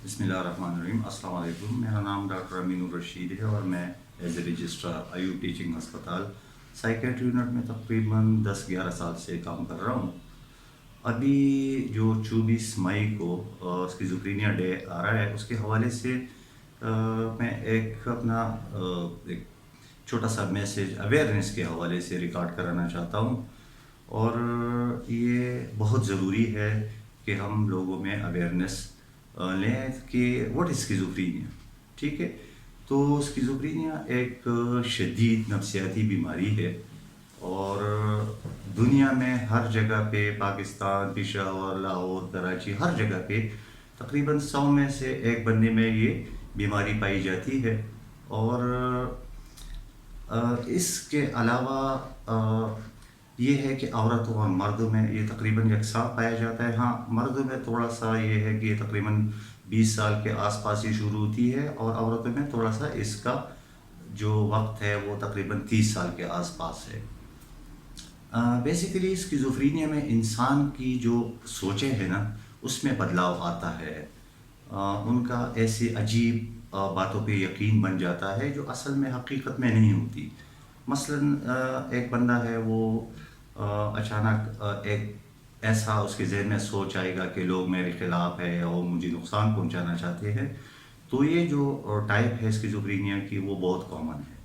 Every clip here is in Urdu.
بسم اللہ الرحمن الرحیم۔ السلام علیکم، میرا نام ڈاکٹر امین الرشید ہے اور میں as a registrar Ayub teaching ہسپتال سائیکیٹری یونٹ میں تقریباً 10-11 سال سے کام کر رہا ہوں۔ ابھی جو 24 مئی کو اسکیزوفرینیا ڈے آ رہا ہے، اس کے حوالے سے میں ایک اپنا ایک چھوٹا سا میسیج اویئرنیس کے حوالے سے ریکارڈ کرانا چاہتا ہوں، اور یہ بہت ضروری ہے کہ ہم لوگوں میں اویئرنیس لیں کہ واٹ از اسکیزوفرینیا۔ ٹھیک ہے، تو اسکیزوفرینیا ایک شدید نفسیاتی بیماری ہے، اور دنیا میں ہر جگہ پہ، پاکستان، پشاور، لاہور، کراچی، ہر جگہ پہ تقریباً 100 میں سے ایک بندے میں یہ بیماری پائی جاتی ہے۔ اور اس کے علاوہ یہ ہے کہ عورتوں اور مردوں میں یہ تقریباً یکساں پایا جاتا ہے۔ ہاں، مردوں میں تھوڑا سا یہ ہے کہ یہ تقریباً 20 سال کے آس پاس ہی شروع ہوتی ہے، اور عورتوں میں تھوڑا سا اس کا جو وقت ہے وہ تقریباً 30 سال کے آس پاس ہے۔ بیسیکلی اسکیزوفرینیا میں انسان کی جو سوچیں ہیں نا، اس میں بدلاؤ آتا ہے۔ ان کا ایسی عجیب باتوں پہ یقین بن جاتا ہے جو اصل میں حقیقت میں نہیں ہوتی۔ مثلاً ایک بندہ ہے، وہ اچانک ایک ایسا اس کے ذہن میں سوچ آئے گا کہ لوگ میرے خلاف ہے اور مجھے نقصان پہنچانا چاہتے ہیں۔ تو یہ جو ٹائپ ہے اسکیزوفرینیا کی، وہ بہت کامن ہے۔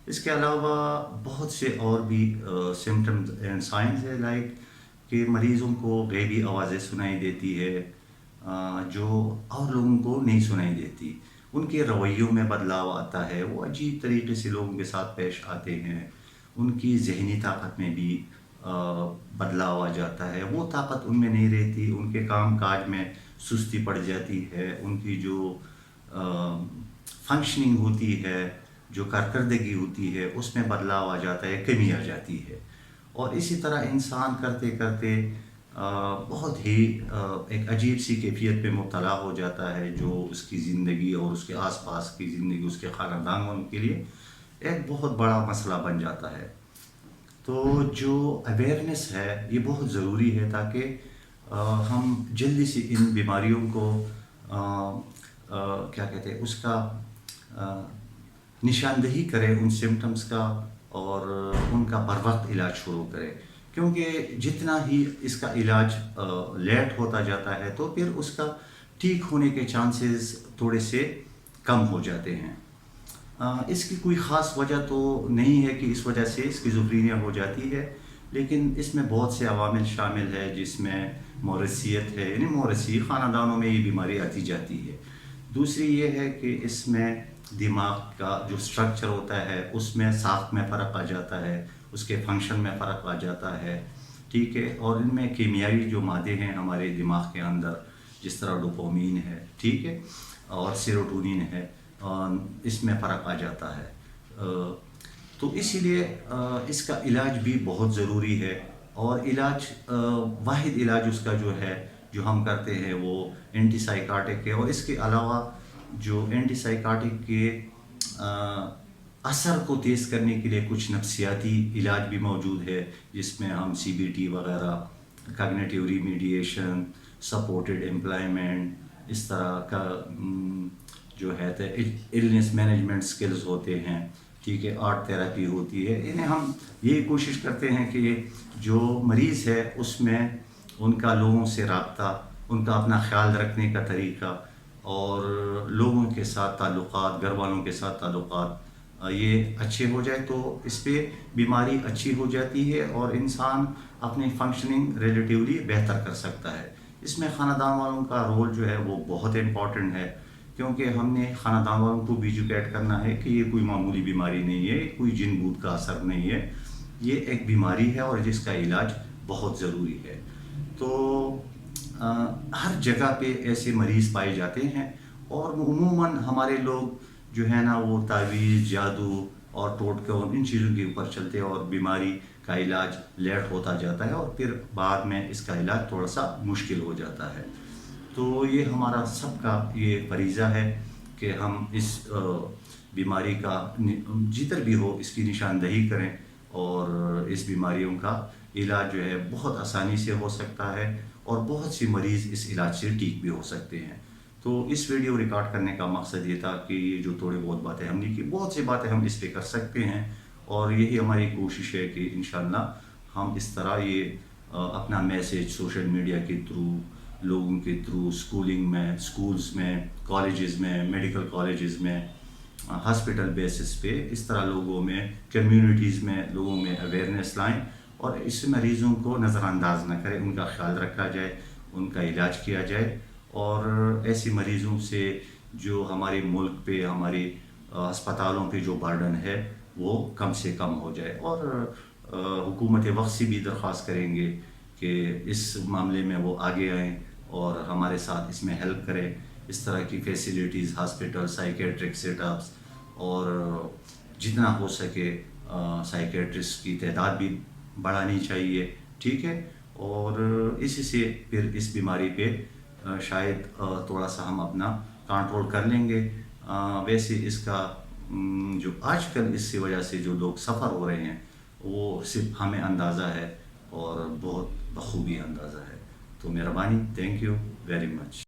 اس کے علاوہ بہت سے اور بھی سمٹمز اینڈ سائنس ہے، لائک کہ مریضوں کو غیبی آوازیں سنائی دیتی ہے جو اور لوگوں کو نہیں سنائی دیتی۔ ان کے رویوں میں بدلاؤ آتا ہے، وہ عجیب طریقے سے لوگوں کے ساتھ پیش آتے ہیں۔ ان کی ذہنی طاقت میں بھی بدلاؤ آ جاتا ہے، وہ طاقت ان میں نہیں رہتی، ان کے کام کاج میں سستی پڑ جاتی ہے، ان کی جو فنکشننگ ہوتی ہے، جو کارکردگی ہوتی ہے، اس میں بدلاؤ آ جاتا ہے، کمی آ جاتی ہے۔ اور اسی طرح انسان کرتے کرتے بہت ہی ایک عجیب سی کیفیت پہ مبتلا ہو جاتا ہے، جو اس کی زندگی اور اس کے آس پاس کی زندگی، اس کے خاندان والوں کے لیے ایک بہت بڑا مسئلہ بن جاتا ہے۔ تو جو اویئرنیس ہے یہ بہت ضروری ہے، تاکہ ہم جلدی سے ان بیماریوں کو کیا کہتے ہیں، اس کا نشاندہی کریں، ان سمٹمز کا، اور ان کا بر وقت علاج شروع کریں۔ کیونکہ جتنا ہی اس کا علاج لیٹ ہوتا جاتا ہے، تو پھر اس کا ٹھیک ہونے کے چانسز تھوڑے سے کم ہو جاتے ہیں۔ اس کی کوئی خاص وجہ تو نہیں ہے کہ اس وجہ سے اسکیزوفرینیا ہو جاتی ہے، لیکن اس میں بہت سے عوامل شامل ہے، جس میں موروثیت ہے، یعنی موروثی خاندانوں میں یہ بیماری آتی جاتی ہے۔ دوسری یہ ہے کہ اس میں دماغ کا جو سٹرکچر ہوتا ہے، اس میں ساخت میں فرق آ جاتا ہے، اس کے فنکشن میں فرق آ جاتا ہے۔ ٹھیک ہے، اور ان میں کیمیائی جو مادے ہیں ہمارے دماغ کے اندر، جس طرح ڈوپامین ہے، ٹھیک ہے، اور سیروٹونین ہے، اس میں فرق آ جاتا ہے۔ تو اسی لیے اس کا علاج بھی بہت ضروری ہے، اور واحد علاج اس کا جو ہے، جو ہم کرتے ہیں، وہ اینٹی سائیکاٹک ہے۔ اور اس کے علاوہ جو اینٹی سائیکاٹک کے اثر کو تیز کرنے کے لیے کچھ نفسیاتی علاج بھی موجود ہے، جس میں ہم CBT وغیرہ، کاگنیٹیو ریمیڈیشن، سپورٹڈ امپلائمنٹ، اس طرح کا جو ہے النس مینجمنٹ سکلز ہوتے ہیں، ٹھیک ہے، آرٹ تھراپی ہوتی ہے۔ انہیں ہم یہی کوشش کرتے ہیں کہ جو مریض ہے اس میں ان کا لوگوں سے رابطہ، ان کا اپنا خیال رکھنے کا طریقہ، اور لوگوں کے ساتھ تعلقات، گھر والوں کے ساتھ تعلقات یہ اچھے ہو جائے، تو اس پہ بیماری اچھی ہو جاتی ہے، اور انسان اپنی فنکشننگ ریلیٹیولی بہتر کر سکتا ہے۔ اس میں خاندان والوں کا رول جو ہے وہ بہت امپورٹنٹ ہے، کیونکہ ہم نے خاندان والوں کو بھی ایجوکیٹ کرنا ہے کہ یہ کوئی معمولی بیماری نہیں ہے، کوئی جن بوت کا اثر نہیں ہے، یہ ایک بیماری ہے اور جس کا علاج بہت ضروری ہے۔ تو ہر جگہ پہ ایسے مریض پائے جاتے ہیں، اور عموماً ہمارے لوگ جو ہے نا، وہ تعویذ، جادو اور ٹوٹکے اور ان چیزوں کے اوپر چلتے ہیں، اور بیماری کا علاج لیٹ ہوتا جاتا ہے، اور پھر بعد میں اس کا علاج تھوڑا سا مشکل ہو جاتا ہے۔ تو یہ ہمارا سب کا یہ فریضہ ہے کہ ہم اس بیماری کا جدھر بھی ہو اس کی نشاندہی کریں، اور اس بیماریوں کا علاج جو ہے بہت آسانی سے ہو سکتا ہے، اور بہت سی مریض اس علاج سے ٹھیک بھی ہو سکتے ہیں۔ تو اس ویڈیو ریکارڈ کرنے کا مقصد یہ تھا کہ یہ جو تھوڑے بہت باتیں ہم نے کی، بہت سی باتیں ہم اس پہ کر سکتے ہیں، اور یہی ہماری کوشش ہے کہ انشاءاللہ ہم اس طرح یہ اپنا میسیج سوشل میڈیا کے تھرو، لوگوں کے تھرو، اسکولنگ میں، اسکولز میں، کالجز میں، میڈیکل کالجز میں، ہاسپٹل بیسس پہ اس طرح لوگوں میں، کمیونٹیز میں لوگوں میں اویئرنیس لائیں، اور اس مریضوں کو نظر انداز نہ کریں، ان کا خیال رکھا جائے، ان کا علاج کیا جائے، اور ایسی مریضوں سے جو ہمارے ملک پہ، ہمارے ہسپتالوں پہ جو برڈن ہے وہ کم سے کم ہو جائے۔ اور حکومت وقت سے بھی درخواست کریں گے کہ اس معاملے میں وہ آگے آئیں اور ہمارے ساتھ اس میں ہیلپ کریں، اس طرح کی facilities, hospital, psychiatric set ups, اور جتنا ہو سکے سائیکیٹرسٹ کی تعداد بھی بڑھانی چاہیے، ٹھیک ہے؟ اور اسی سے پھر اس بیماری پہ شاید تھوڑا سا ہم اپنا کنٹرول کر لیں گے۔ ویسے اس کا جو آج کل اس کی وجہ سے جو لوگ سفر ہو رہے ہیں وہ صرف ہمیں اندازہ ہے، اور بہت بخوبی اندازہ ہے۔ تو مہربانی، تھینک یو ویری مچ۔